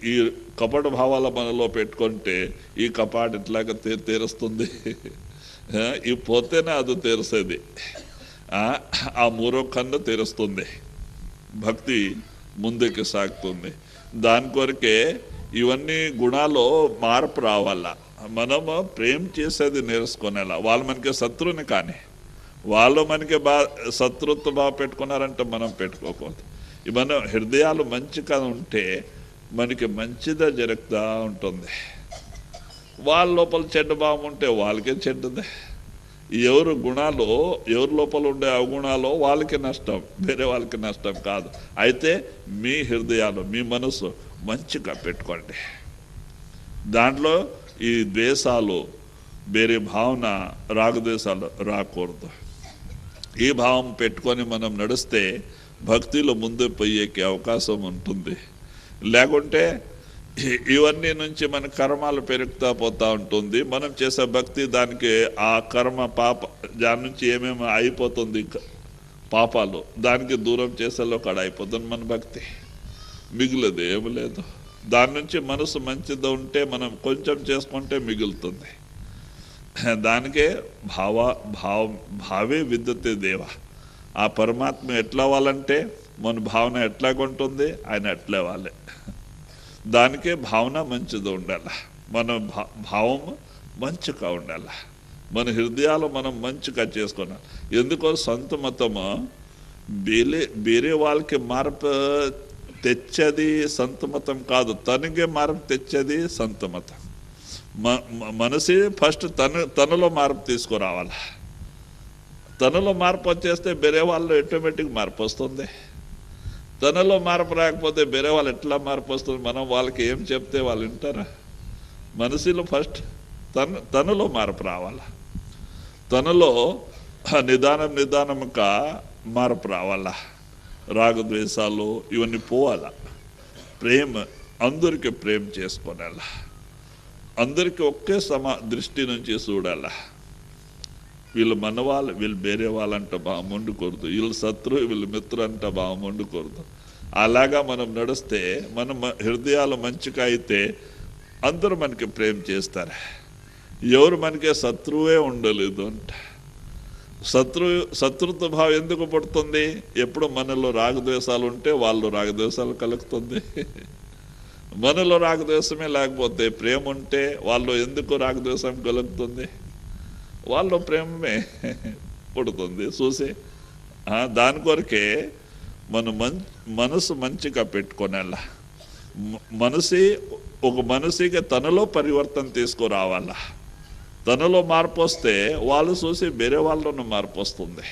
ఈ కపట భావాల మనలో పెట్టుకుంటే ఈ కపాటు ఎట్లాగా తీరుస్తుంది? ఈ పోతేనే అది తీరుస్తుంది, ఆ మూరో కన్ను తీరుస్తుంది, భక్తి ముందుకు సాగుతుంది. దాని కొరకే ఇవన్నీ గుణాలు మార్పు రావాలా. మనము ప్రేమ చేసేది నేర్చుకునేలా. వాళ్ళు మనకి శత్రువుని కానీ వాళ్ళు మనకి శత్రుత్వ బాగా పెట్టుకున్నారంటే మనం పెట్టుకోకూడదు. మన హృదయాలు మంచిగా ఉంటే మనకి మంచిదే జరుగుతూ ఉంటుంది. వాళ్ళ లోపల చెడ్డ భావం ఉంటే వాళ్ళకే చెడ్డదే. ఎవరు గుణాలు ఎవరి లోపల ఉండే అవగుణాలు వాళ్ళకి నష్టం, వేరే వాళ్ళకి నష్టం కాదు. అయితే మీ హృదయాలు మీ మనసు మంచిగా పెట్టుకోండి. దాంట్లో ఈ ద్వేషాలు వేరే భావన రాగద్వేషాలు రాకూడదు. ఈ భావం పెట్టుకొని మనం నడిస్తే భక్తిలో ముందు పోయేకి అవకాశం ఉంటుంది. లేకుంటే ఇవన్నీ నుంచి మన కర్మాలు పెరుగుతూ పోతూ ఉంటుంది. మనం చేసే భక్తి దానికి ఆ కర్మ పాప దాని నుంచి ఏమేమి అయిపోతుంది, పాపాలు దానికి దూరం చేసేలో కాడ అయిపోతుంది. మన భక్తి మిగిలేదు, ఏమి లేదు. దాని నుంచి మనసు మంచిది ఉంటే మనం కొంచెం చేసుకుంటే మిగులుతుంది. దానికే భావే విద్యతే దేవ. ఆ పరమాత్మ ఎట్లా అవ్వాలంటే మన భావన ఎట్లాగుంటుంది, ఆయన ఎట్లా వాళ్ళే. దానికే భావన మంచిది ఉండాలి, మన భావం మంచిగా ఉండాలి, మన హృదయాలు మనం మంచిగా చేసుకున్నాం. ఎందుకో సొంత మతము వేరే వాళ్ళకి మార్పు తెచ్చేది సొంత మతం కాదు, తనకే మార్పు తెచ్చేది సొంత మతం. మనసి ఫస్ట్ తనలో మార్పు తీసుకురావాలి. తనలో మార్పు వచ్చేస్తే వేరే వాళ్ళు ఆటోమేటిక్ మార్పు వస్తుంది. తనలో మార్పు రాకపోతే వేరే వాళ్ళు ఎట్లా మార్పు వస్తుంది? మనం వాళ్ళకి ఏం చెప్తే వాళ్ళు వింటారా? మనసులో ఫస్ట్ తనలో మార్పు రావాలా. తనలో నిదానంగా మార్పు రావాలా. రాగద్వేషాలు ఇవన్నీ పోవాలా. ప్రేమ, అందరికీ ప్రేమ చేసుకోవాలా. అందరికీ ఒకే దృష్టి నుంచి చూడాలా. వీళ్ళు మనవాళ్ళు, వీళ్ళు వేరే వాళ్ళంట బాగా వండుకూడదు, వీళ్ళు శత్రువు వీళ్ళు మిత్రు అంట బాగా వండుకూడదు. అలాగా మనం నడిస్తే మన హృదయాలు మంచిగా అయితే అందరూ మనకి ప్రేమ చేస్తారు. ఎవరు మనకి శత్రువే ఉండలేదు అంట. శత్రుత్వ భావం ఎందుకు పడుతుంది? ఎప్పుడు మనలో రాగద్వేషాలు ఉంటే వాళ్ళు రాగద్వేషాలు కలుగుతుంది. మనలో రాగద్వేషమే లేకపోతే ప్రేమ ఉంటే వాళ్ళు ఎందుకు రాగద్వేషం కలుగుతుంది? వాళ్ళు ప్రేమే పుడుతుంది చూసి. దాని కొరకే మన మనసు మంచిగా పెట్టుకోనేలా. ఒక మనసుకి తనలో పరివర్తన తీసుకురావాలా. తనలో మార్పు వస్తే వాళ్ళు చూసి వేరే వాళ్ళను మార్పు వస్తుంది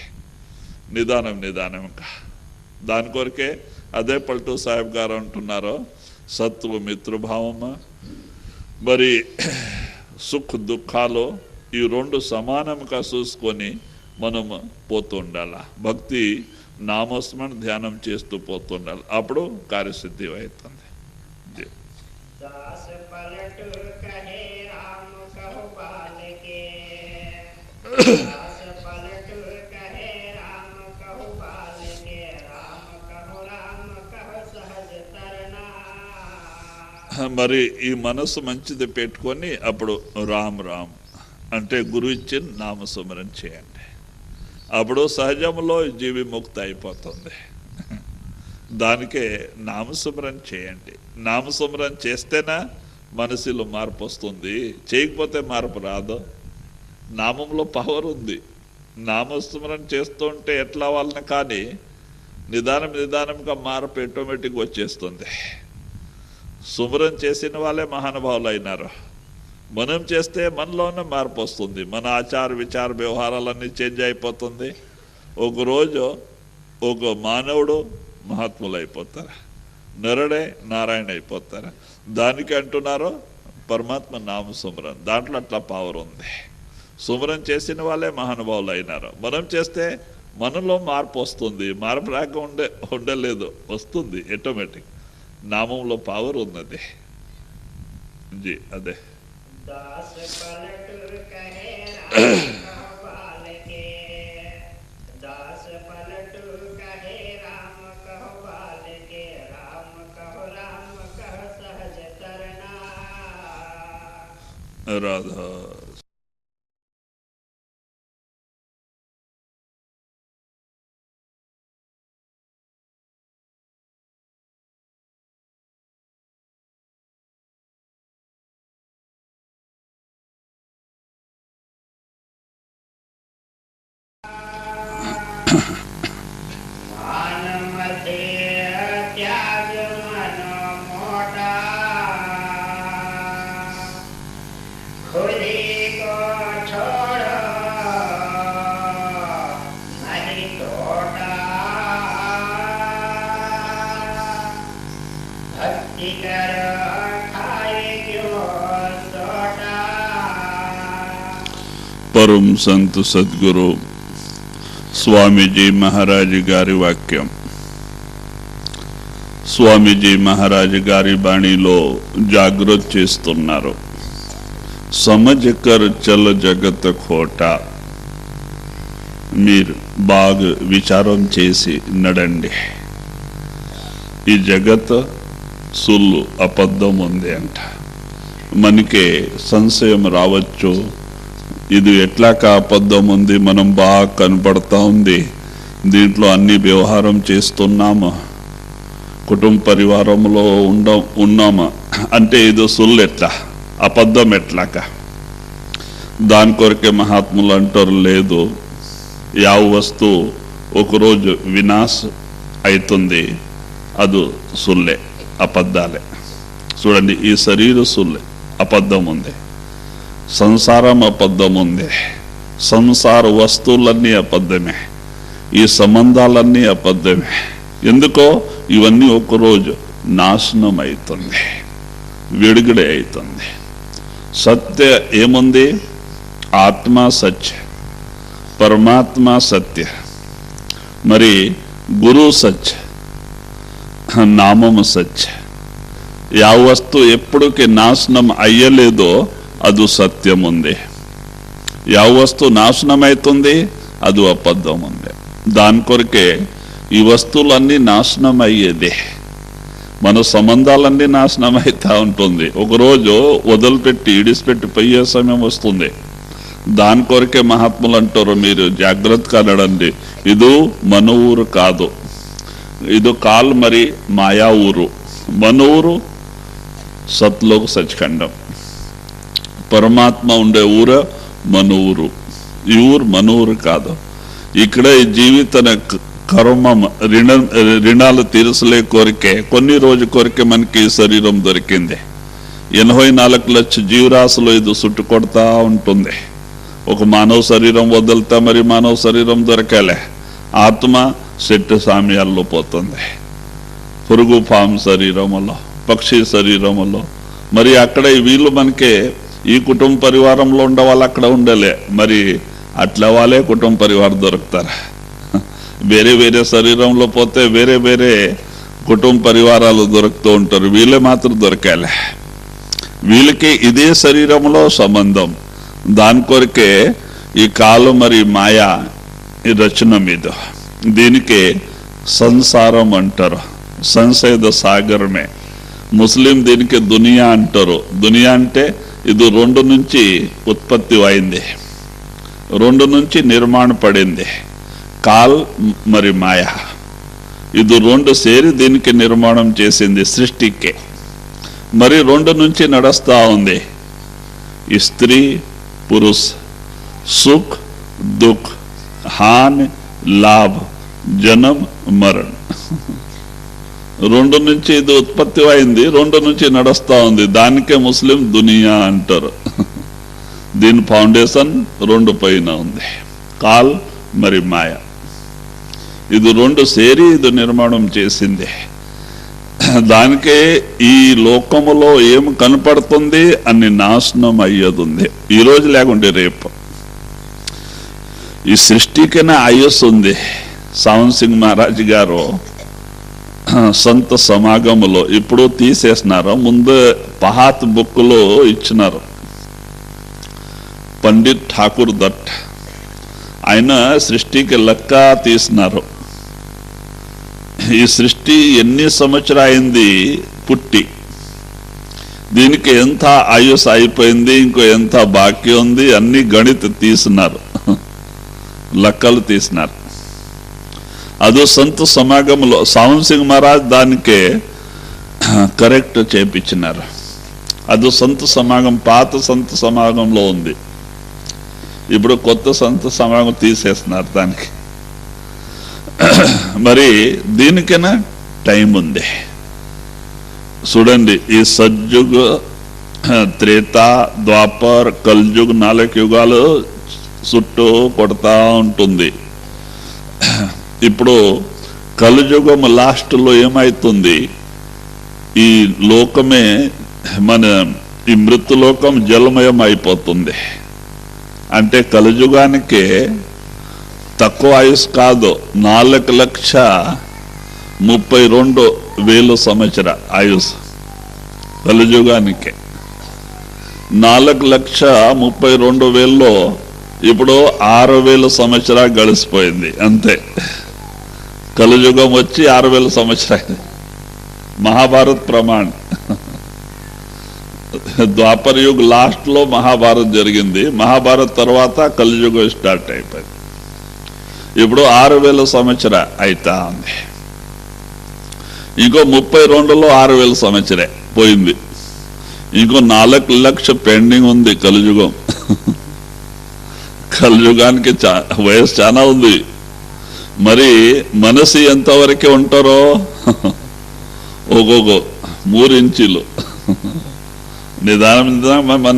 నిదానంగా. దాని కొరకే అదే పల్టూ సాహెబ్ గారు అంటున్నారు, శత్రు మిత్రభావము మరి సుఖ దుఃఖాలు ఈ రెండు సమానంగా చూసుకొని మనం పోతుండాలి. భక్తి నామస్మరణ ధ్యానం చేస్తూ పోతుండాలి. అప్పుడు కార్యసిద్ధి అవుతుంది. మరి ఈ మనసు మంచిది పెట్టుకొని అప్పుడు రామ్ రామ్ అంటే గురు ఇచ్చిన నామస్మరణ చేయండి. అప్పుడు సహజంలో జీవి ముక్తి అయిపోతుంది. దానికే నామస్మరణ చేయండి. నామస్మరణ చేస్తేనే మనసులో మార్పు వస్తుంది, చేయకపోతే మార్పు రాదు. నామంలో పవర్ ఉంది. నామస్మరణ చేస్తుంటే ఎట్లా వాళ్ళని కానీ నిదానంగా మార్పు ఆటోమేటిక్గా వచ్చేస్తుంది. సుమరం చేసిన వాళ్ళే మహానుభావులు అయినారు. మనం చేస్తే మనలోనే మార్పు వస్తుంది. మన ఆచార విచార వ్యవహారాలన్నీ చేంజ్ అయిపోతుంది. ఒకరోజు ఒక మానవుడు మహాత్ములు అయిపోతారు, నరుడే నారాయణ అయిపోతారు. దానికి అంటున్నారు పరమాత్మ నామ సుమరం. దాంట్లో అట్లా పవర్ ఉంది. సుమరం చేసిన వాళ్ళే మహానుభావులు అయినారు. మనం చేస్తే మనలో మార్పు వస్తుంది. మార్పు రాక ఉండలేదు, వస్తుంది ఆటోమేటిక్. నామంలో పవర్ ఉన్నది. జీ అదే राधा। परम संत सद्गुरु స్వామీజీ మహారాజు గారి వాక్యం. స్వామీజీ మహారాజు గారి బాణిలో జాగృత చేస్తున్నారు. సమజకర్ చల జగత్ ఖోటా. మీరు బాగా విచారం చేసి నడండి. ఈ జగత్ సుల్లు, అబద్ధం ఉంది అంట. మనకే సంశయం రావచ్చు, ఇది ఎట్లాక అబద్ధం ఉంది, మనం బాగా కనపడతా ఉంది, దీంట్లో అన్ని వ్యవహారం చేస్తున్నాము, కుటుంబ పరివారంలో ఉన్నామా అంటే ఇది సుల్లు ఎట్లా, అబద్ధం ఎట్లాక? దాని కొరకే మహాత్ములు అంటారు, లేదు, యావ వస్తువు ఒకరోజు వినాశ అవుతుంది, అది సుల్లే, అబద్ధాలే. చూడండి, ఈ శరీర సుల్లే, అబద్ధం ఉంది. సంసారం అబద్ధం ఉంది. సంసార వస్తువులన్నీ అబద్ధమే. ఈ సంబంధాలన్నీ అబద్ధమే. ఎందుకో ఇవన్నీ ఒకరోజు నాశనం అవుతుంది, విడుదల అవుతుంది. సత్య ఏముంది? ఆత్మ సత్య, పరమాత్మ సత్య, మరి గురు సత్య, నామము సత్య. యా వస్తువు ఎప్పటికీ నాశనం అయ్యలేదో అది సత్యం ఉంది. యా వస్తువు నాశనం అవుతుంది, అది అబద్ధం ఉంది. దాని కొరకే ఈ వస్తువులన్నీ నాశనం అయ్యేది. మన సంబంధాలన్నీ నాశనం అవుతా ఉంటుంది. ఒకరోజు వదిలిపెట్టి ఇడిసిపెట్టి పోయే సమయం వస్తుంది. దాని కొరకే మహాత్ములు అంటారు, మీరు జాగ్రత్తగా నడండి. ఇది మన ఊరు కాదు, ఇది కాల్ మరి మాయా ఊరు. మన ఊరు సత్లోక సచ్ఖండం, పరమాత్మ ఉండే ఊరు మన ఊరు. ఈ ఊరు మన ఊరు కాదు. ఇక్కడ ఈ జీవిత కర్మం రుణాలు తీర్చలే కోరికే కొన్ని రోజు కొరికే మనకి శరీరం దొరికింది. 84 లక్షల జీవరాశులు ఇది చుట్టుకొడతా ఉంటుంది. ఒక మానవ శరీరం వదిలితే మరి మానవ శరీరం దొరకాలే. ఆత్మ చెట్టు సామ్యాల్లో పోతుంది, పురుగు పాము శరీరములో, పక్షి శరీరములో. మరి అక్కడ వీళ్ళు మనకే ఈ కుటుంబ పరివారంలో ఉండే వాళ్ళు అక్కడ ఉండలే. మరి అట్లా వాళ్ళే కుటుంబ పరివారం దొరుకుతారు. వేరే వేరే శరీరంలో పోతే వేరే వేరే కుటుంబ పరివారాలు దొరుకుతూ ఉంటారు. వీళ్ళే మాత్రం దొరకాలి. వీళ్ళకి ఇదే శరీరంలో సంబంధం. దాని కొరకే ఈ కాలు మరి మాయా ఈ రచన మీద. దీనికి సంసారం అంటారు, సంశయద సాగరమే. ముస్లిం దీనికి దునియా అంటారు. దునియా అంటే ఇది 2 నుంచి ఉత్పత్తి అయింది, 2 నుంచి నిర్మాణ పడింది. కాల్ మరి మాయా, ఇది 2 సేరి దీనికి నిర్మాణం చేసింది సృష్టికే. మరి 2 నుంచి నడుస్తా ఉంది. ఈ స్త్రీ పురుష, సుఖ్ దుఃఖ్, హాని లాభ్, జనం మరణ్. 2 నుంచి ఇది ఉత్పత్తి అయింది, 2 నుంచి నడుస్తా ఉంది. దానికే ముస్లిం దునియా అంటారు. దీని ఫౌండేషన్ 2 పైన ఉంది, కాల్ మరి మాయ. ఇది 2 సేరి ఇది నిర్మాణం చేసింది. దానికే ఈ లోకములో ఏం కనపడుతుంది అన్ని నాశనం అయ్యేది ఉంది. ఈరోజు లేకుంటే రేపు. ఈ సృష్టికైనా ఆయుస్ ఉంది. సావన్ సింగ్ మహారాజ్ గారు సంత సమాగములో ఇప్పుడు తీసేసినారు, ముందు పహాత్ బుక్లో ఇచ్చినారు. పండిత్ ఠాకూర్ దట్ ఆయన సృష్టికి లెక్క తీసినారు. ఈ సృష్టి ఎన్ని సంవత్సరాలు అయింది పుట్టి, దీనికి ఎంత ఆయుష్ అయిపోయింది, ఇంకో ఎంత బాకీ ఉంది, అన్ని గణిత తీసినారు, లెక్కలు తీసినారు. అది సంత సమాగంలో సావన్ సింగ్ మహారాజ్ దానికే కరెక్ట్ చేపించినారు. అది సంత సమాగం, పాత సంత సమాగంలో ఉంది. ఇప్పుడు కొత్త సంత సమాగం తీసేస్తున్నారు దానికి. మరి దీనికైనా టైం ఉంది. చూడండి, ఈ సత్యుగ్, త్రేత, ద్వాపర్, కలియుగ్ 4 యుగాలు చుట్టూ కొడతా ఉంటుంది. ఇప్పుడు కలియుగం లాస్ట్లో ఏమైతుంది, ఈ లోకమే మన ఈ మృత్యులోకం జలమయం అయిపోతుంది. అంటే కలియుగానికి తక్కువ ఆయుష్ కాదు, 4,32,000 సంవత్సర ఆయుష్ కలియుగానికి. 4,32,000లో ఇప్పుడు 6,000 సంవత్సరాలు గడిచిపోయింది అంతే. కలియుగం వచ్చి 6,000 సంవత్సరాలు. మహాభారత్ ప్రమాణ్. ద్వాపర్ యుగ్ లాస్ట్లో మహాభారత్ జరిగింది. మహాభారత్ తర్వాత కలియుగం స్టార్ట్ అయిపోయింది. ఇప్పుడు 6,000 సంవత్సర అయితా ఉంది. ఇంకో 32లో 6,000 సంవత్సరే పోయింది. ఇంకో 4 లక్ష పెండింగ్ ఉంది కలియుగం. కలియుగానికి వయసు చాలా ఉంది. మరి మనసు ఎంతవరకే ఉంటారో ఒక్కొక్క 3 ఇంచీలు నిదానం. మన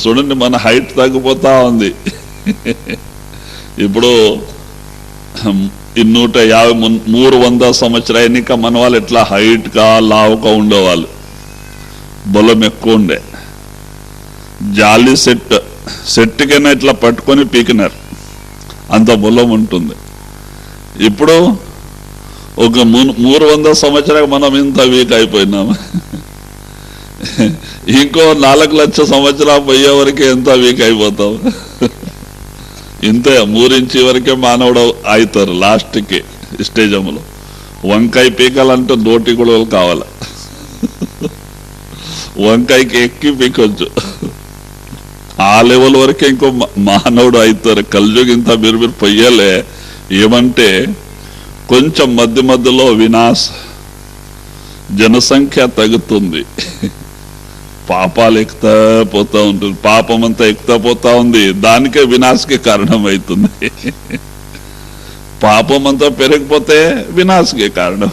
చూడండి, మన హైట్ తగ్గిపోతా ఉంది. ఇప్పుడు 150-300 సంవత్సరాలు మన వాళ్ళు ఎట్లా హైట్గా లావుగా ఉండేవాళ్ళు, బలం ఎక్కువ ఉండే. జాలి సెట్కైనా ఇట్లా పట్టుకొని పీకినారు, అంత బలం ఉంటుంది. ఇప్పుడు ఒక 300 సంవత్సరాలు మనం ఇంత వీక్ అయిపోయినాము. ఇంకో 4 లక్షల సంవత్సరాలు పోయే వరకే ఎంత వీక్ అయిపోతాం. ఇంతే 3 ఇంచి వరకే మానవుడు అవుతారు లాస్ట్కి స్టేజంలో. వంకాయ పీకాలంటే నోటి కూడా కావాలి. వంకాయకి ఎక్కి పీకొచ్చు. ఆ లెవెల్ వరకే ఇంకో మానవుడు అవుతారు. కలియుగం ఇంత మీరు పొయ్యలే. ఏమంటే కొంచెం మధ్యలో వినాశ, జనసంఖ్య తగ్గుతుంది, పాపాలు ఎక్కుతా పోతా ఉంటుంది, పాపం అంతా ఎక్కుతా పోతా ఉంది. దానికే వినాశకి కారణం అవుతుంది. పాపం అంతా పెరిగిపోతే వినాశకే కారణం.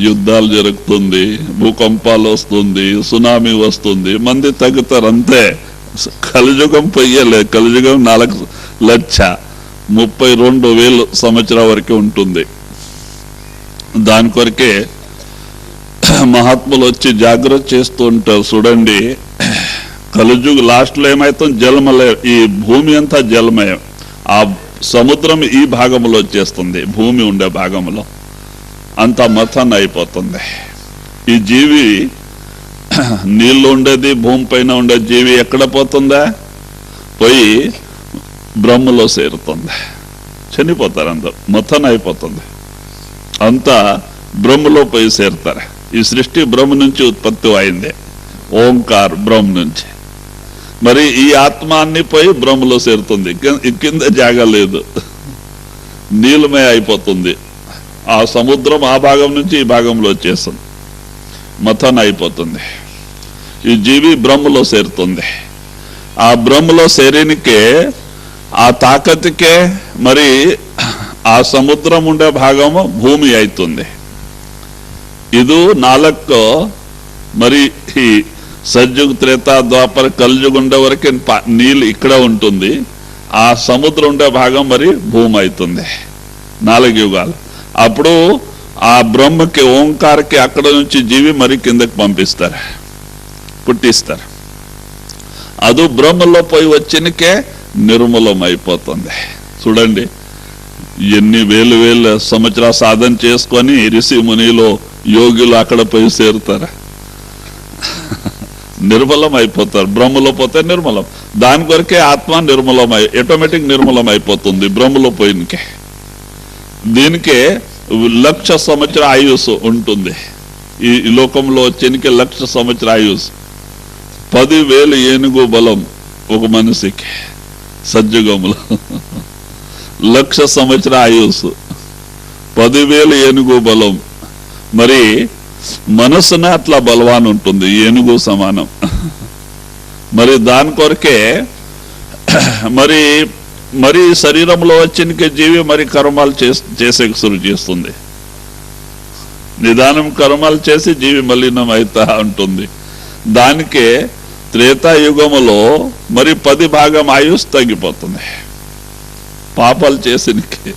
యుద్ధాలు జరుగుతుంది, భూకంపాలు వస్తుంది, సునామీ వస్తుంది, మంది తగ్గుతారు అంతే. కలియుగం పొయ్యలే. కలియుగం 4,32,000 సంవత్సరాల వరకు ఉంటుంది. దాని కొరకే మహాత్ములు వచ్చి జాగ్రత్త చేస్తూ ఉంటారు. చూడండి, కలియుగ లాస్ట్లో ఏమైతుంది, జలమలయం. ఈ భూమి అంతా జలమయం. ఆ సముద్రం ఈ భాగంలో వచ్చేస్తుంది, భూమి ఉండే భాగంలో అంతా మథన్ అయిపోతుంది. ఈ జీవి నీళ్ళు ఉండేది, భూమి పైన ఉండే జీవి ఎక్కడ పోతుందా, పోయి బ్రహ్మలో చేరుతుంది. చనిపోతారు, అందరు మథన్ అయిపోతుంది. అంతా బ్రహ్మలో పోయి చేరుతారు. ఈ సృష్టి బ్రహ్మ నుంచి ఉత్పత్తి అయింది, ఓంకార్ బ్రహ్మ నుంచి. మరి ఈ ఆత్మ అన్ని పోయి బ్రహ్మలో చేరుతుంది. కింద జాగా లేదు, నీలమే అయిపోతుంది. ఆ సముద్రం ఆ భాగం నుంచి ఈ భాగంలో వచ్చేస్తుంది, మథన్ అయిపోతుంది. ఈ జీవి బ్రహ్మలో చేరుతుంది. ఆ బ్రహ్మలో చేరినకే, ఆ తాకత్కే మరి ఆ సముద్రం ఉండే భాగము భూమి అవుతుంది. ఇది 4 మరి ఈ సత్యుగ్, త్రేత, ద్వాపర, కలియుగ ఉండే వరకు నీళ్ళు ఇక్కడ ఉంటుంది. ఆ సముద్రం ఉండే భాగం మరి భూమి అవుతుంది. 4 యుగాలు. అప్పుడు ఆ బ్రహ్మకి, ఓంకారకి అక్కడ నుంచి జీవి మరి కిందకి పంపిస్తారు, పుట్టిస్తారు. అది బ్రహ్మలో పోయి వచ్చినకే నిర్మూలం అయిపోతుంది. చూడండి, ఎన్ని వేలు సంవత్సరాలు సాధన చేసుకొని ఋషి మునిలో యోగులు అక్కడ పోయి చేరుతారు, నిర్మలం అయిపోతారు. బ్రహ్మలో పోతే నిర్మలం. దాని కొరకే ఆత్మ నిర్మలం ఆటోమేటిక్ నిర్మలం అయిపోతుంది బ్రహ్మలో పోయినకే. దీనికే 1,00,000 సంవత్సర ఆయుష్ ఉంటుంది. ఈ లోకంలో వచ్చేనికి 1,00,000 సంవత్సర ఆయుష్, 10,000 ఏనుగు బలం ఒక మనిషికి సజ్జగములు. 1,00,000 సంవత్సర ఆయుష్, 10,000 ఏనుగు బలం. మరి మనసున అట్లా బలవాన్ ఉంటుంది, ఏనుగు సమానం. మరి దాని కొరకే మరి మరి శరీరంలో వచ్చిన జీవి మరి కర్మాలు చేసే శురు చేస్తుంది. నిదానం కర్మాలు చేసి జీవి మలినం అవుతా ఉంటుంది. దానికే త్రేతాయుగములో మరి 10 భాగం ఆయుష్ తగ్గిపోతుంది పాపాలు చేసినకి.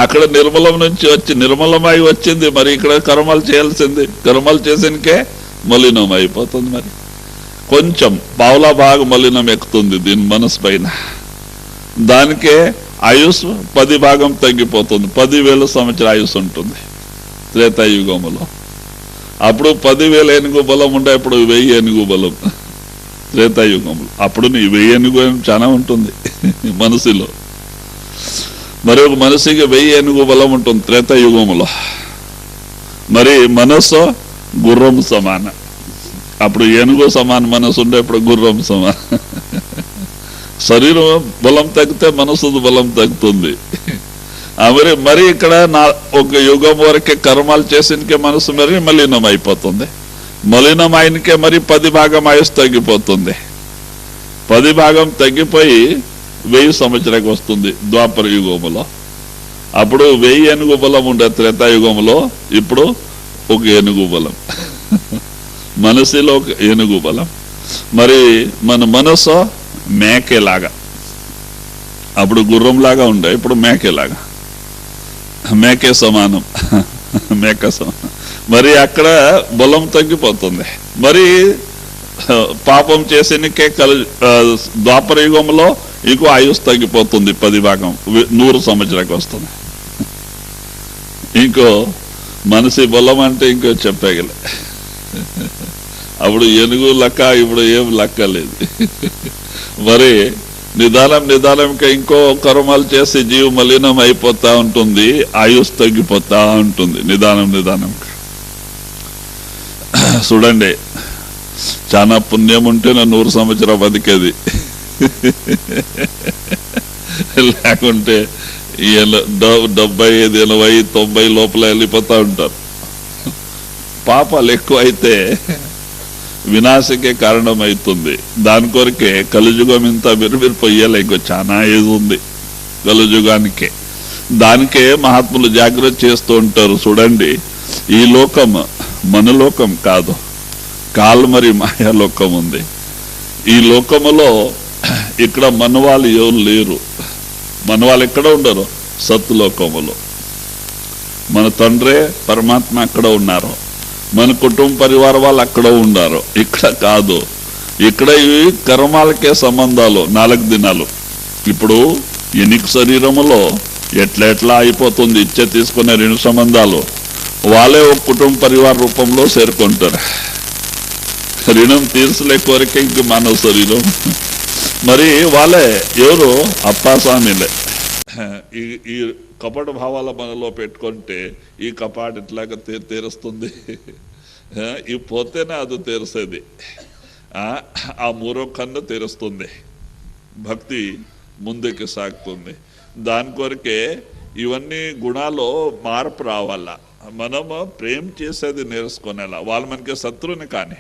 అక్కడ నిర్మలం నుంచి వచ్చి నిర్మలమై వచ్చింది, మరి ఇక్కడ కర్మలు చేయాల్సింది, కర్మలు చేసినకే మలినం అయిపోతుంది. మరి కొంచెం పావులా భాగం మలినం ఎక్కుతుంది దీని మనసు పైన. దానికే ఆయుష్ 10 భాగం తగ్గిపోతుంది. 10,000 సంవత్సర ఆయుష్ ఉంటుంది త్రేతాయుగములో. అప్పుడు 10,000 ఏనుగు బలం ఉండే, అప్పుడు 1000 ఏనుగు బలం త్రేతాయుగములు. అప్పుడు 1000 ఏనుగు చాలా ఉంటుంది మనసులో. మరి ఒక మనిషికి 1000 ఏనుగు బలం ఉంటుంది త్రేతాయుగములో. మరి మనస్సు గుర్రం సమాన. అప్పుడు ఏనుగు సమాన మనసు ఉండే, ఇప్పుడు గుర్రం సమాన. శరీరం బలం తగ్గితే మనసు బలం తగ్గుతుంది. మరి ఇక్కడ ఒక యుగం వరకే కర్మాలు చేసినకే మనసు మరి మలినం అయిపోతుంది. మలినం అయినకే మరి 10 భాగం ఆయుష్ తగ్గిపోతుంది. 10 భాగం తగ్గిపోయి 1000 సంవత్సరానికి వస్తుంది ద్వాపర యుగములో. అప్పుడు 1000 ఏనుగు బలం ఉండే త్రేతాయుగంలో, ఇప్పుడు ఒక ఏనుగు బలం మనసులో ఒక ఏనుగు బలం. మరి మన మనసు మేకేలాగా, అప్పుడు గుర్రంలాగా ఉండే, ఇప్పుడు మేకేలాగా, మేకే సమానం, మేక సమానం. మరి అక్కడ బలం తగ్గిపోతుంది. మరి పాపం చేసినకే ద్వాపర యుగంలో ఇంకో ఆయుష్ తగ్గిపోతుంది, 10 భాగం 100 సంవత్సరానికి వస్తుంది. ఇంకో మనసి బలం అంటే ఇంకో చెప్పగలే. అప్పుడు ఏనుగు లెక్క, ఇప్పుడు ఏం లెక్క లేదు. మరి నిదానంగా ఇంకో కర్మాలు చేసి జీవి మలినం అయిపోతా ఉంటుంది, ఆయుష్ తగ్గిపోతా ఉంటుంది నిదానంగా. చూడండి, చాలా పుణ్యం ఉంటే 100 సంవత్సరం బతికేది, లేకుంటే 70, 80, 90 లోపల వెళ్ళిపోతా ఉంటారు. పాపాలు ఎక్కువ అయితే వినాశకే కారణం అవుతుంది. దాని కొరకే కలియుగం ఇంత విరివిరిపోయేలా ఇంకో చాలా ఏది ఉంది కలియుగానికే. దానికే మహాత్ములు జాగ్రత్త చేస్తూ ఉంటారు. చూడండి, ఈ లోకం మన లోకం కాదు, కాల్మరి మాయాలోకం ఉంది. ఈ లోకములో ఇక్కడ మన వాళ్ళు ఎవరు లేరు. మన వాళ్ళు ఎక్కడ ఉండరు, సత్తులోకములో. మన తండ్రే పరమాత్మ అక్కడ ఉన్నారు, మన కుటుంబ పరివార వాళ్ళు అక్కడ ఉన్నారు. ఇక్కడ కాదు, ఇక్కడ ఈ కర్మాలకే సంబంధాలు 4 దినాలు. ఇప్పుడు ఎనిక శరీరములో ఎట్లా అయిపోతుంది, ఇచ్చే తీసుకునే 2 సంబంధాలు. వాళ్ళే ఒక కుటుంబ పరివార రూపంలో చేరుకుంటారు. రుణం తీర్చలే కోరిక ఇంక మానవ శరీరం. మరి వాళ్ళే ఎవరు, అప్పాస్వామిలే. ఈ కపట భావాల మనలో పెట్టుకుంటే ఈ కపాటు ఎట్లాగా తీరుస్తుంది. ఈ పోతేనే అది తీరుసేది. ఆ 3వ కన్ను తీరుస్తుంది, భక్తి ముందుకు సాగుతుంది. దాని కొరకే ఇవన్నీ గుణాలు మార్పు రావాలా. మనము ప్రేమ చేసేది నేర్చుకునేలా. వాళ్ళు మనకి శత్రువుని, కానీ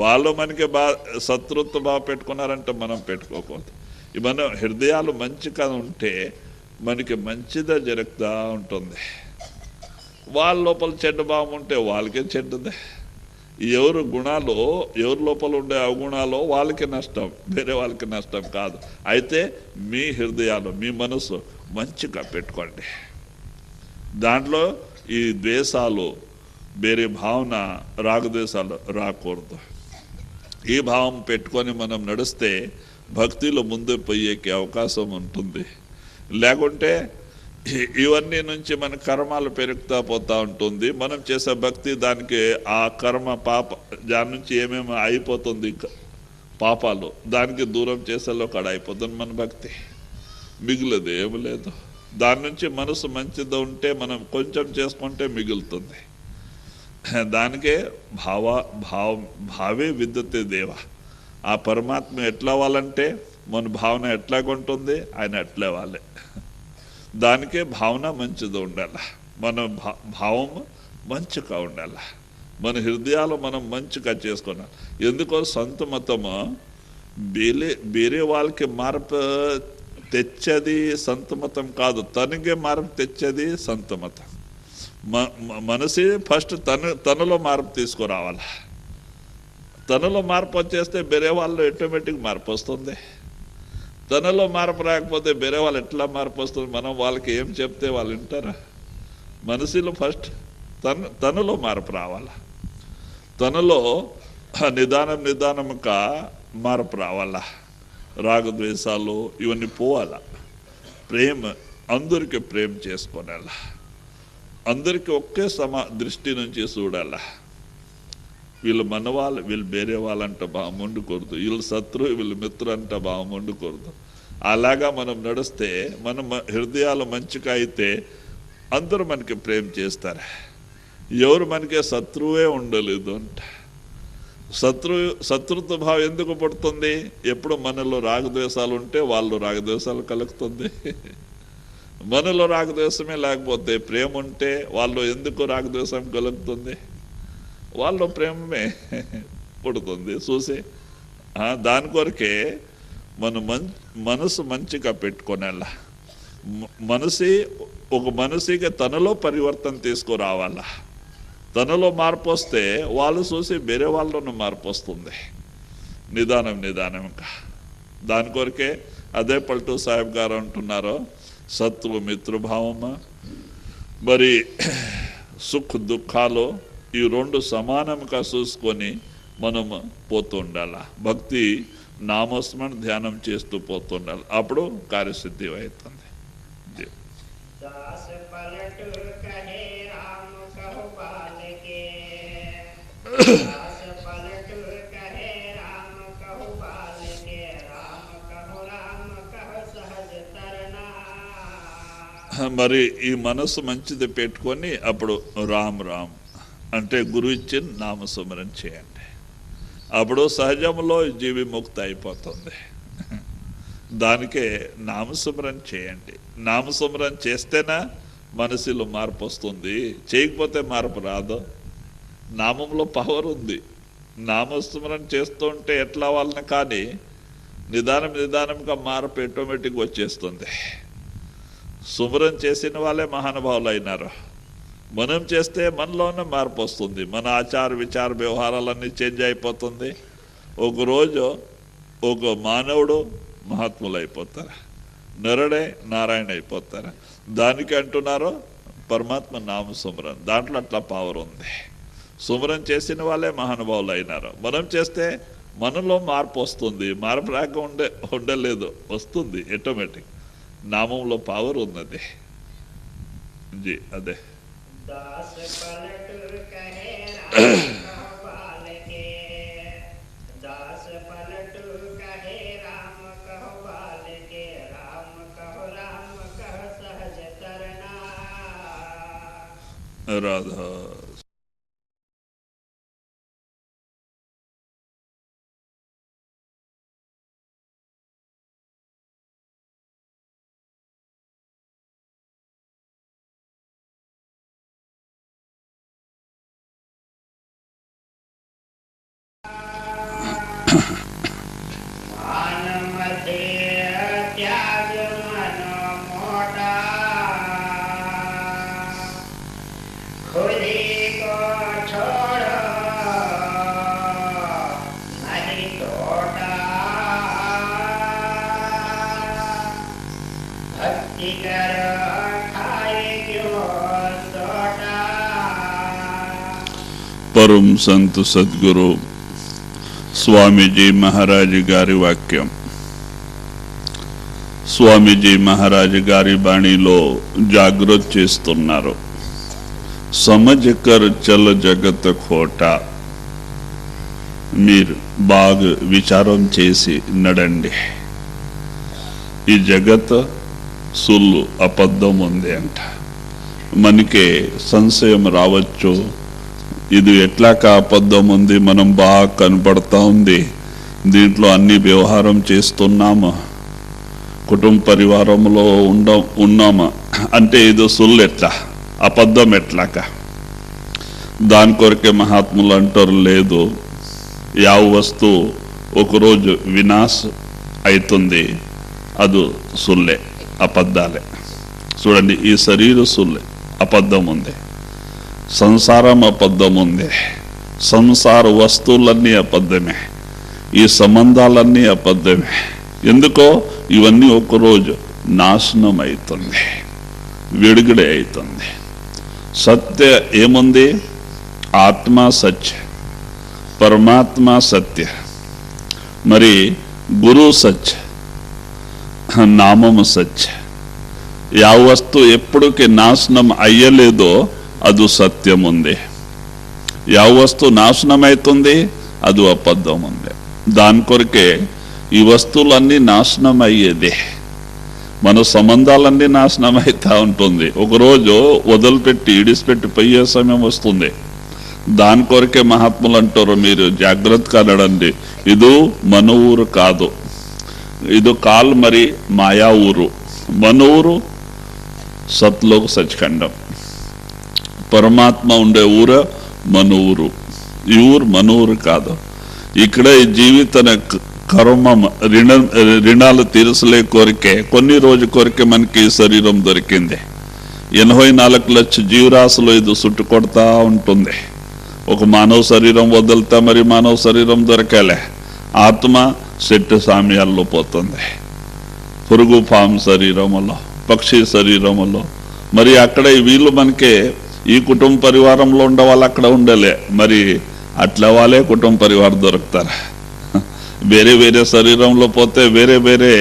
వాళ్ళు మనకి శత్రుత్వ బాగా పెట్టుకున్నారంటే మనం పెట్టుకోకూడదు. మన హృదయాలు మంచిగా ఉంటే మనకి మంచిదే జరుగుతూ ఉంటుంది. వాళ్ళ లోపల చెడ్డ భావం ఉంటే వాళ్ళకే చెడ్డదే. ఎవరు గుణాలు, ఎవరి లోపల ఉండే అవగుణాలు వాళ్ళకి నష్టం, వేరే వాళ్ళకి నష్టం కాదు. అయితే మీ హృదయాలు, మీ మనసు మంచిగా పెట్టుకోండి. దాంట్లో ఈ ద్వేషాలు, వేరే భావన, రాగద్వేషాలు రాకూడదు. ఈ భావం పెట్టుకొని మనం నడిస్తే భక్తిలో ముందు పోయేకి అవకాశం ఉంటుంది. లేకుంటే ఇవన్నీ నుంచి మన కర్మాలు పెరుగుతూ పోతూ ఉంటుంది. మనం చేసే భక్తి దానికి ఆ కర్మ పాప దాని నుంచి ఏమేమి అయిపోతుంది, పాపాలు దానికి దూరం చేసేలో కాడ అయిపోతుంది. మన భక్తి మిగులదు, ఏమి లేదు. దాని నుంచి మనసు మంచిది ఉంటే మనం కొంచెం చేసుకుంటే మిగులుతుంది. దానికే భావే విద్యతే దేవ. ఆ పరమాత్మ ఎట్లా అవ్వాలంటే మన భావన ఎట్లాగుంటుంది, ఆయన ఎట్లా అవ్వాలి. దానికే భావన మంచిది ఉండాలి, మన భావం మంచిగా ఉండాలి, మన హృదయాలు మనం మంచిగా చేసుకున్నాం. ఎందుకో సొంత మతము వేరే వాళ్ళకి మార్పు తెచ్చేది సొంత మతం కాదు, తనకే మార్పు తెచ్చేది సొంత మతం. మనసి ఫస్ట్ తనలో మార్పు తీసుకురావాలి. తనలో మార్పు వచ్చేస్తే వేరే వాళ్ళు ఆటోమేటిక్ మార్పు వస్తుంది. తనలో మార్పు రాకపోతే వేరే వాళ్ళు ఎట్లా మార్పు వస్తుంది? మనం వాళ్ళకి ఏం చెప్తే వాళ్ళు వింటారా? మనసులో ఫస్ట్ తనలో మార్పు రావాలా, తనలో నిదానంగా మార్పు రావాలా, రాగద్వేషాలు ఇవన్నీ పోవాలా, ప్రేమ అందరికీ ప్రేమ చేసుకోవాలా, అందరికీ ఒకే దృష్టి నుంచి చూడాలా. వీళ్ళు మనవాళ్ళు, వీళ్ళు వేరే వాళ్ళంట బాగుండకూడదు, వీళ్ళు శత్రువు వీళ్ళు మిత్రు అంట బాగుండకూడదు. అలాగా మనం నడిస్తే మన హృదయాలు మంచిగా అయితే అందరూ మనకి ప్రేమ చేస్తారు. ఎవరు మనకి శత్రువే ఉండలేదు అంట. శత్రుత్వ భావం ఎందుకు పడుతుంది? ఎప్పుడు మనలో రాగద్వేషాలు ఉంటే వాళ్ళు రాగద్వేషాలు కలుగుతుంది. మనలో రాగద్వేషమే లేకపోతే ప్రేమ ఉంటే వాళ్ళు ఎందుకు రాగద్వేషం కలుగుతుంది? వాళ్ళు ప్రేమే పుడుతుంది చూసి. దాని కొరకే మన మనసు మంచిగా పెట్టుకోనేలా, ఒక మనసుకి తనలో పరివర్తన తీసుకురావాలా. తనలో మార్పు వస్తే వాళ్ళు చూసి వేరే వాళ్ళను మార్పు వస్తుంది నిదానంగా. దాని కొరకే అదే పల్టూ సాహెబ్ గారు అంటున్నారు, శత్రు మిత్రభావమా, మరి సుఖ దుఃఖాలు ఈ రెండు సమానంగా చూసుకొని మనం పోతూ ఉండాలి. భక్తి నామస్మరణ ధ్యానం చేస్తూ పోతుండాలి, అప్పుడు కార్యసిద్ధి అవుతుంది. మరి ఈ మనసు మంచిది పెట్టుకొని అప్పుడు రామ్ అంటే గురువు ఇచ్చిన నామస్మరణ చేయండి. అప్పుడు సహజంలో జీవి ముక్తి అయిపోతుంది. దానికే నామస్మరణ చేయండి. నామస్మరణ చేస్తేనే మనసులో మార్పు వస్తుంది, చేయకపోతే మార్పు రాదు. నామంలో పవర్ ఉంది. నామస్మరణ చేస్తూ ఉంటే ఎట్లా వాళ్ళని కానీ నిదానంగా మార్పు ఆటోమేటిక్గా వచ్చేస్తుంది. సుమరం చేసిన వాళ్ళే మహానుభావులు అయినారు. మనం చేస్తే మనలోనే మార్పు వస్తుంది. మన ఆచార విచార వ్యవహారాలన్నీ చేంజ్ అయిపోతుంది. ఒకరోజు ఒక మానవుడు మహాత్ములు అయిపోతారు, నరుడే నారాయణ అయిపోతారు. దానికి అంటున్నారు పరమాత్మ నామ సుమరం. దాంట్లో అట్లా పవర్ ఉంది. సుమరం చేసిన వాళ్ళే మహానుభావులు అయినారు. మనం చేస్తే మనలో మార్పు వస్తుంది. మార్పు రాక ఉండలేదు, వస్తుంది ఆటోమేటిక్. నామంలో పవర్ ఉన్నది జీ. అదే రాధా. పరమ సంత్ సద్గురు స్వామీజీ మహారాజ్ గారి వాక్యం. స్వామీజీ మహారాజ్ గారి బాణిలో జాగృతి చేస్తున్నారు. సమజకర్ చల జగత్ ఖోట. మీరు బాగా విచారం చేసి నడండి. ఈ జగత్ సుల్లు అబద్ధం ఉంది అంట. మనకే సంశయం రావచ్చు, ఇది ఎట్లాక అబద్ధం ఉంది, మనం బాగా కనపడతా ఉంది, దీంట్లో అన్ని వ్యవహారం చేస్తున్నాము, కుటుంబ పరివారంలో ఉన్నామా అంటే ఇది సుల్లు ఎట్లా, అబద్ధం ఎట్లాక? దాని కొరకే మహాత్ములు అంటారు, లేదు యావ వస్తువు ఒకరోజు వినాశ అవుతుంది, అది సుల్లే, అబద్ధాలే. చూడండి, ఈ శరీరం సుల్లే, అబద్ధం ఉంది, సంసారం అబద్ధం ఉంది, సంసార వస్తువులన్నీ అబద్ధమే, ఈ సంబంధాలన్నీ అబద్ధమే. ఎందుకో ఇవన్నీ ఒకరోజు నాశనం అవుతుంది, విడుగుడే అవుతుంది. సత్య ఏముంది? ఆత్మ సత్య, పరమాత్మ సత్య, మరి గురు సత్య, నామము సత్య. యా వస్తువు ఎప్పటికీ నాశనం అయ్యలేదో అది సత్యం ఉంది, యా వస్తువు నాశనం అవుతుంది అది అబద్ధం ఉంది. దాని కొరకే ఈ వస్తువులన్నీ నాశనం అయ్యేది, మన సంబంధాలన్నీ నాశనం అవుతా ఉంటుంది. ఒకరోజు వదిలిపెట్టి ఇడిసిపెట్టి పోయే సమయం వస్తుంది. దాని కొరకే మహాత్ములు అంటారు, మీరు జాగ్రత్తగా నడండి, ఇది మన ఊరు కాదు, ఇది కాల్ మరి మాయా ఊరు. మన ఊరు సత్లోక సచ్ఖండం, పరమాత్మ ఉండే ఊరు మన ఊరు. ఈ ఊరు మన ఊరు కాదు. ఇక్కడ ఈ జీవిత కర్మ రుణాలు తీర్చలే కోరికే కొన్ని రోజు కొరికే మనకి శరీరం దొరికింది. 84 లక్షల జీవరాశులు ఇది చుట్టుకొడతా ఉంటుంది. ఒక మానవ శరీరం వదిలితే మరి మానవ శరీరం దొరకాలే. ఆత్మ చెట్టు సామ్యాల్లో పోతుంది, పురుగు పాము శరీరములో, పక్షి శరీరములో. మరి అక్కడ వీళ్ళు మనకే ఈ కుటుంబ పరివారంలో ఉండే వాళ్ళు అక్కడ ఉండలే, మరి అట్లా వాళ్ళే కుటుంబ పరివారం దొరుకుతారు. వేరే వేరే శరీరంలో పోతే వేరే వేరే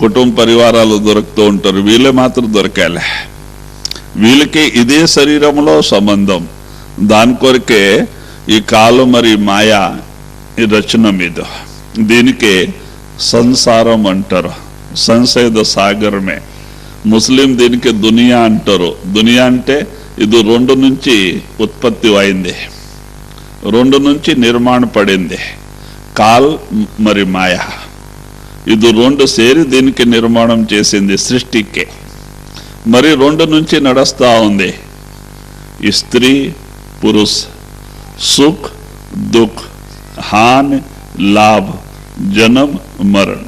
కుటుంబ పరివారాలు దొరుకుతూ ఉంటారు, వీళ్ళే మాత్రం దొరకాలే. వీళ్ళకి ఇదే శరీరంలో సంబంధం. దాని కొరకే ఈ కాలం మరి మాయా ఈ రచన మీద, దీనికి సంసారం అంటారు, సంసేద సాగరమే. ముస్లిం దీనికి దునియా అంటారు. దునియా అంటే ఇది 2 నుంచి ఉత్పత్తి అయింది, 2 నుంచి నిర్మాణం పడింది. కాల్ మరి మాయా ఇది 2 సేరి దీనికి నిర్మాణం చేసింది సృష్టికే. మరి 2 నుంచి నడుస్తా ఉంది. స్త్రీ పురుష, సుఖ్ దుఃఖ, హాని లాభ, జనం మరణ.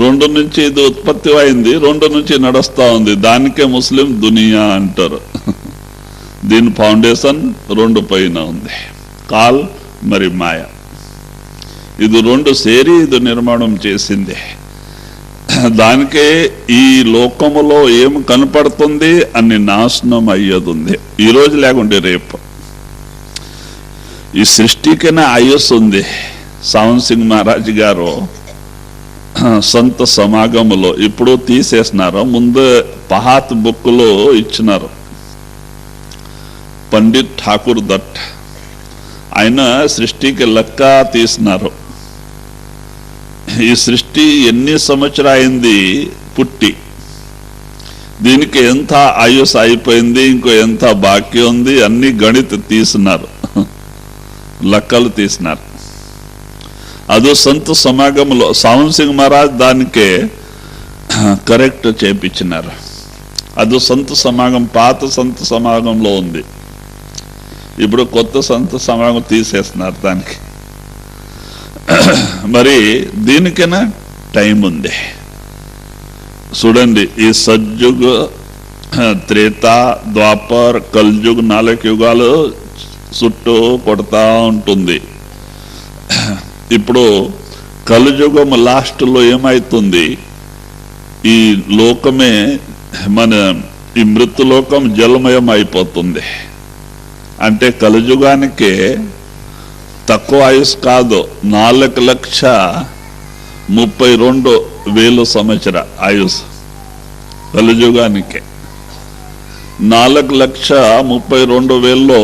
2 నుంచి ఇది ఉత్పత్తి అయింది, 2 నుంచి నడుస్తా ఉంది. దానికే ముస్లిం దునియా అంటారు. దీని ఫౌండేషన్ 2 పైన ఉంది, కాల్ మరి మాయ. ఇది 2 సేరి ఇది నిర్మాణం చేసింది. దానికే ఈ లోకములో ఏం కనపడుతుంది అన్ని నాశనం అయ్యేది ఉంది. ఈరోజు లేకుంటే రేపు. ఈ సృష్టికైనా ఆయుస్సు ఉంది. సావన్ సింగ్ మహారాజ్ గారు సంత సమాగములో ఇప్పుడు తీసేసినారు, ముందు పహాత్ బుక్ లో ఇచ్చినారు. పండిత్ ఠాకూర్ దట్ ఆయన సృష్టికి లెక్క తీసినారు. ఈ సృష్టి ఎన్ని సంవత్సరాలు అయింది పుట్టి, దీనికి ఎంత ఆయుష్ అయిపోయింది, ఇంకో ఎంత బాకీ ఉంది, అన్ని గణిత తీసినారు, లెక్కలు తీసినారు. అదో సంత సమాగంలో సావన్ సింగ్ మహారాజ్ దానికే కరెక్ట్ చేపించినారు. అదో సంత సమాగం, పాత సంత సమాగంలో ఉంది. ఇప్పుడు కొత్త సంత సమాగం తీసేస్తున్నారు దానికి. మరి దీనికైనా టైం ఉంది. చూడండి, ఈ సజ్జుగ్, త్రేత, ద్వాపర్, కల్యుగ్ 4 యుగాలు చుట్టూ కొడతా ఉంటుంది. ఇప్పుడు కలియుగం లాస్ట్లో ఏమైతుంది, ఈ లోకమే మన ఈ మృత్యులోకం జలమయం అయిపోతుంది. అంటే కలియుగానికి తక్కువ ఆయుష్ కాదు, 4,32,000 సంవత్సర ఆయుష్ కలియుగానికి. 4,32,000లో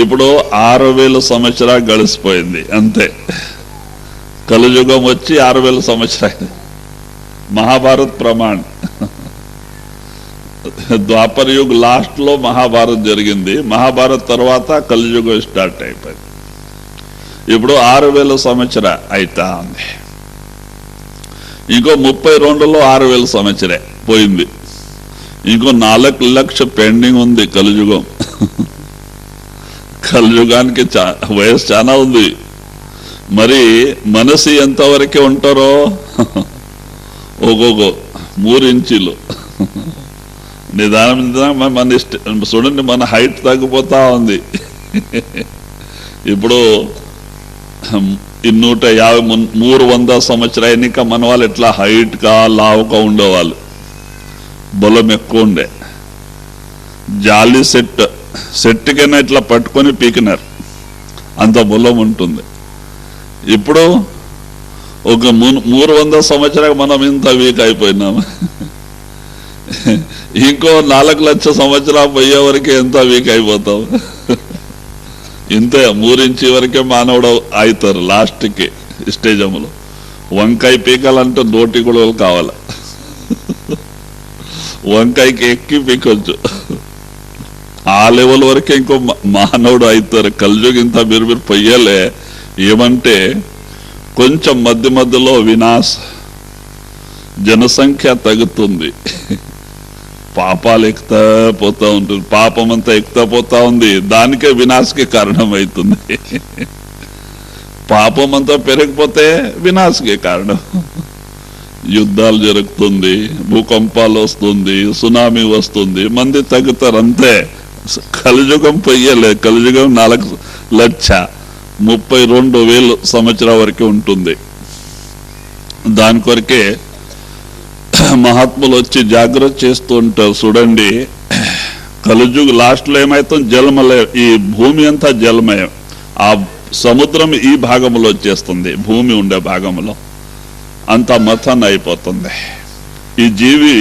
ఇప్పుడు 6,000 సంవత్సరాలు గడిచిపోయింది అంతే. కలియుగం వచ్చి 6,000 సంవత్సరాలు. మహాభారత్ ప్రమాణ్ ద్వాపర యుగ్ లాస్ట్లో మహాభారత్ జరిగింది. మహాభారత్ తర్వాత కలియుగం స్టార్ట్ అయిపోయింది. ఇప్పుడు 6000 సంవత్సర అయితా ఉంది. ఇంకో 32లో 6000 సంవత్సరే పోయింది. ఇంకో 4 లక్ష పెండింగ్ ఉంది కలియుగం. కలియుగానికి వయసు చాలా ఉంది. మరి మనసు ఎంతవరకే ఉంటారో ఒక్కొక్క 3 ఇంచీలు నిదానం మన చూడండి, మన హైట్ తగ్గిపోతా ఉంది. ఇప్పుడు 150-300 సంవత్సరాలు ఎన్నిక మన వాళ్ళు ఎట్లా హైట్గా లావుగా ఉండేవాళ్ళు, బలం ఎక్కువ ఉండే. జాలి సెట్కైనా ఇట్లా పట్టుకొని పీకినారు, అంత బలం ఉంటుంది. ఇప్పుడు ఒక 300 సంవత్సరాలు మనం ఇంత వీక్ అయిపోయినాము. ఇంకో 4 లక్షల సంవత్సరాలు పోయే వరకే ఎంత వీక్ అయిపోతాం. ఇంతే 3 ఇంచి వరకే మానవుడు అవుతారు లాస్ట్కి స్టేజంలో. వంకాయ పీకాలంటే నోటి కూడా కావాలి, వంకాయకి ఎక్కి పీకొచ్చు. ఆ లెవెల్ వరకే ఇంకో మానవుడు అవుతారు. కలియుగం ఇంత మీరు పొయ్యలే. ఏమంటే కొంచెం మధ్యలో వినాశ, జనసంఖ్య తగ్గుతుంది, పాపాలు ఎక్కుతా పోతా ఉంటుంది, పాపం అంతా ఎక్కుతా పోతా ఉంది. దానికే వినాశకి కారణం అవుతుంది. పాపం అంతా పెరిగిపోతే వినాశకే కారణం. యుద్ధాలు జరుగుతుంది, భూకంపాలు వస్తుంది, సునామీ వస్తుంది, మంది తగ్గుతారు అంతే. కలియుగం పొయ్యలే. కలియుగం 4,32,000 సంవత్సరాల వరకు ఉంటుంది. దాని కొరకే మహాత్ములు వచ్చి జాగ్రత్త చేస్తూ ఉంటారు. చూడండి, కలియుగ లాస్ట్లో ఏమైతుంది, జలమలయం. ఈ భూమి అంతా జలమయం. ఆ సముద్రం ఈ భాగంలో వచ్చేస్తుంది, భూమి ఉండే భాగంలో అంతా మథన్ అయిపోతుంది. ఈ జీవి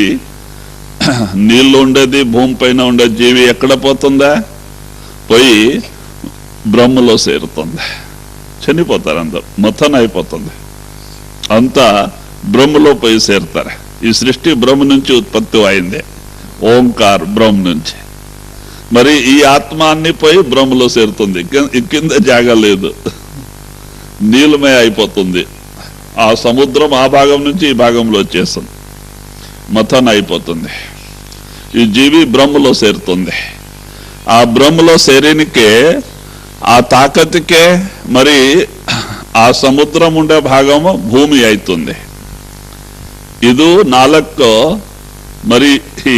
నీళ్ళు ఉండేది, భూమి పైన ఉండే జీవి ఎక్కడ పోతుందా, పోయి బ్రహ్మలో చేరుతుంది. చనిపోతారు అందరు, మథన్ అయిపోతుంది. అంతా బ్రహ్మలో పోయి చేరుతారు. ఈ సృష్టి బ్రహ్మ నుంచి ఉత్పత్తి అయింది, ఓంకార్ బ్రహ్మ నుంచి. మరి ఈ ఆత్మ అన్ని పోయి బ్రహ్మలో చేరుతుంది. కింద జాగా లేదు, నీలమయ అయిపోతుంది. ఆ సముద్రం ఆ భాగం నుంచి ఈ భాగంలో వచ్చేస్తుంది, మథన్ అయిపోతుంది. ఈ జీవి బ్రహ్మలో చేరుతుంది. ఆ బ్రహ్మలో చేరినకే, ఆ తాకత్కే మరి ఆ సముద్రం ఉండే భాగము భూమి అవుతుంది. ఇది 4 మరి ఈ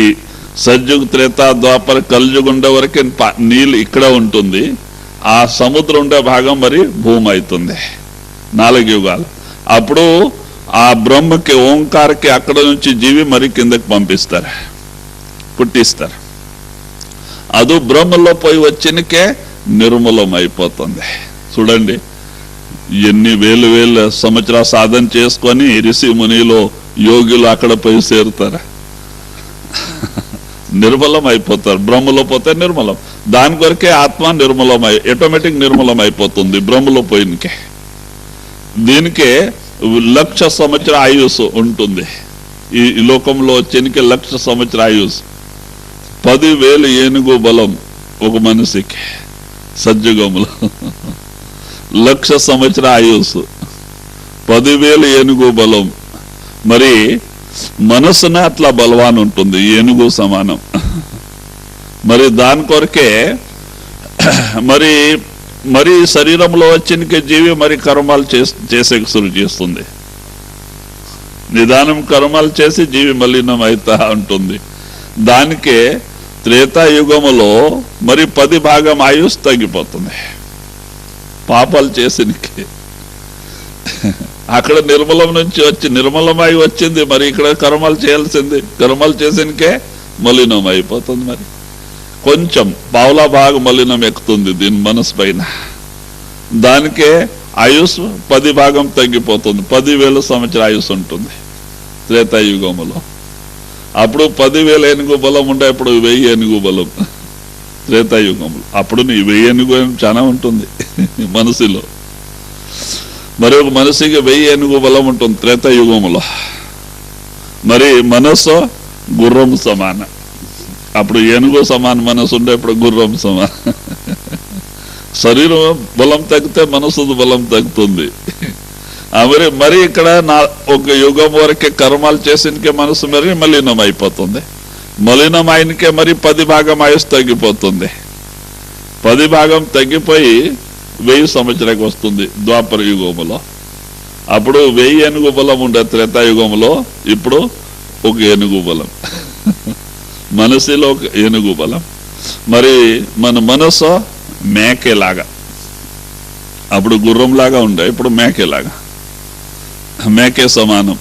సత్యుగ్, త్రేత, ద్వాపర, కలియుగ ఉండే వరకు నీళ్ళు ఇక్కడ ఉంటుంది. ఆ సముద్రం ఉండే భాగం మరి భూమి అవుతుంది. 4 యుగాలు. అప్పుడు ఆ బ్రహ్మకి, ఓంకారకి అక్కడ నుంచి జీవి మరి కిందకి పంపిస్తారు, పుట్టిస్తారు. అది బ్రహ్మలో పోయి వచ్చినకే నిర్మూలం అయిపోతుంది. చూడండి, ఎన్ని వేల సంవత్సరాలు సాధన చేసుకొని ఋషి మునిలో యోగులు అక్కడ పోయి చేరుతారు, నిర్మలం అయిపోతారు. బ్రహ్మలో పోతే నిర్మలం. దాని కొరకే ఆత్మ నిర్మలం ఆటోమేటిక్ నిర్మలం అయిపోతుంది బ్రహ్మలో పోయినకే. దీనికే 1,00,000 సంవత్సర ఆయుష్ ఉంటుంది. ఈ లోకంలో వచ్చేనికి 1,00,000 సంవత్సర ఆయుష్. 10,000 ఏనుగు బలం ఒక మనిషికి సత్యుగంలో. 1,00,000 సంవత్సర ఆయుష్, 10,000 ఏనుగు బలం. మరి మనసున అట్లా బలవాన్ ఉంటుంది, ఏనుగు సమానం. మరి దాని కొరకే మరి శరీరంలో వచ్చిన జీవి మరి కర్మాలు చేసే శురు చేస్తుంది. నిదానం కర్మాలు చేసి జీవి మలినం అవుతా ఉంటుంది. దానికే త్రేతాయుగములో మరి 10 భాగం ఆయుష్ తగ్గిపోతుంది పాపాలు చేసినకి. అక్కడ నిర్మలం నుంచి వచ్చి నిర్మలమై వచ్చింది, మరి ఇక్కడ కర్మలు చేయాల్సింది. కర్మలు చేసినకే మలినం అయిపోతుంది. మరి కొంచెం పావులా భాగం మలినం ఎక్కుతుంది దీని మనసు పైన. దానికే ఆయుష్ 10 భాగం తగ్గిపోతుంది. 10,000 సంవత్సర ఆయుష్ ఉంటుంది త్రేతాయుగములో. అప్పుడు 10,000 ఏనుగు బలం ఉండే, ఇప్పుడు 1000 ఏనుగు బలం త్రేతాయుగములు. అప్పుడు నీ 1000 ఏనుగు చాలా ఉంటుంది మనసులో. మరి ఒక మనసుకి 1000 ఏనుగు బలం ఉంటుంది త్రేతాయుగములో. మరి మనస్సు గుర్రం సమానం. అప్పుడు ఏనుగు సమాన మనసు ఉండే ఇప్పుడు గుర్రం సమాన. శరీరం బలం తగ్గితే మనసు బలం తగ్గుతుంది. మరి ఇక్కడ ఒక యుగం వరకే కర్మాలు చేసినకే మనసు మరి మలినం అయిపోతుంది. మలినం అయినకే మరి 10 భాగం ఆయుష్ తగ్గిపోతుంది. 10 భాగం తగ్గిపోయి 1000 సంవత్సరానికి వస్తుంది ద్వాపర యుగములో. అప్పుడు 1000 ఏనుగు బలం ఉండే త్రేతాయుగంలో, ఇప్పుడు ఒక ఏనుగు బలం. మనసులో ఒక ఏనుగు బలం. మరి మన మనసు మేకేలాగా, అప్పుడు గుర్రంలాగా ఉండే, ఇప్పుడు మేకేలాగా, మేకే సమానం,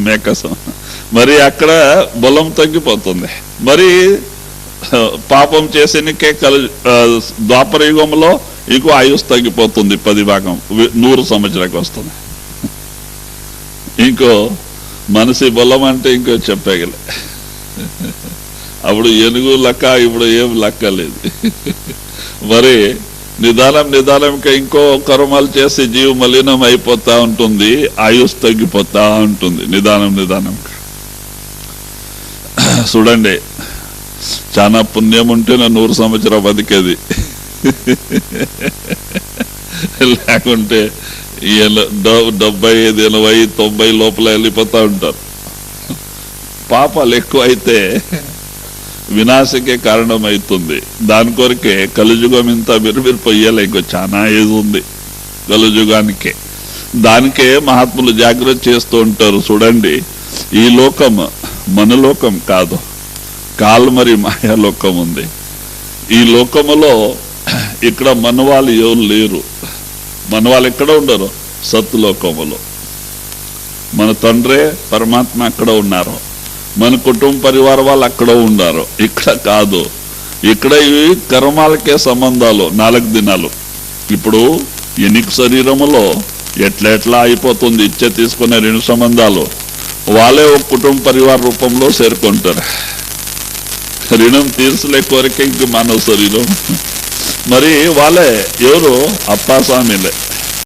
మేక సమానం. మరి అక్కడ బలం తగ్గిపోతుంది. మరి పాపం చేసినకే ద్వాపర యుగంలో ఇంకో ఆయుష్ తగ్గిపోతుంది, 10 భాగం 100 సంవత్సరానికి వస్తుంది. ఇంకో మనసి బలం అంటే ఇంకో చెప్పగలే. అప్పుడు ఏనుగు లెక్క, ఇప్పుడు ఏం లెక్క లేదు. మరి నిదానంగా ఇంకో కర్మాలు చేసి జీవ మలినం అయిపోతా ఉంటుంది, ఆయుష్ తగ్గిపోతా ఉంటుంది నిదానంగా. చూడండి, చాలా పుణ్యం ఉంటే నా 100 సంవత్సరం బతికేది, లేకుంటే 70, 80, 90 లోపల వెళ్ళిపోతా ఉంటారు. పాపాలు ఎక్కువ అయితే వినాశకే కారణం అవుతుంది. దాని కొరకే కలియుగం ఇంత బిరిపోయేలా ఇంకో చాలా ఏది ఉంది కలియుగానికే. దానికే మహాత్ములు జాగ్రత్త చేస్తూ ఉంటారు. చూడండి, ఈ లోకం మన లోకం కాదు, కాల్మరి మాయాలోకం ఉంది. ఈ లోకములో ఇక్కడ మన వాళ్ళు ఎవరు లేరు. మన వాళ్ళు ఎక్కడ ఉండరు, సత్తులోకములో. మన తండ్రే పరమాత్మ అక్కడ ఉన్నారు, మన కుటుంబ పరివార వాళ్ళు అక్కడ ఉన్నారు. ఇక్కడ కాదు, ఇక్కడ ఇవి కర్మాలకే సంబంధాలు. 4 దినాలు ఇప్పుడు ఎన్నిక శరీరములో ఎట్లా అయిపోతుంది, ఇచ్చే తీసుకునే 2 సంబంధాలు. వాళ్ళే ఒక కుటుంబ పరివార రూపంలో చేరుకుంటారు. రుణం తీర్చలే కోరిక ఇంక మానవ శరీరం. మరి వాళ్ళే ఎవరు, అప్పాస్వామిలే.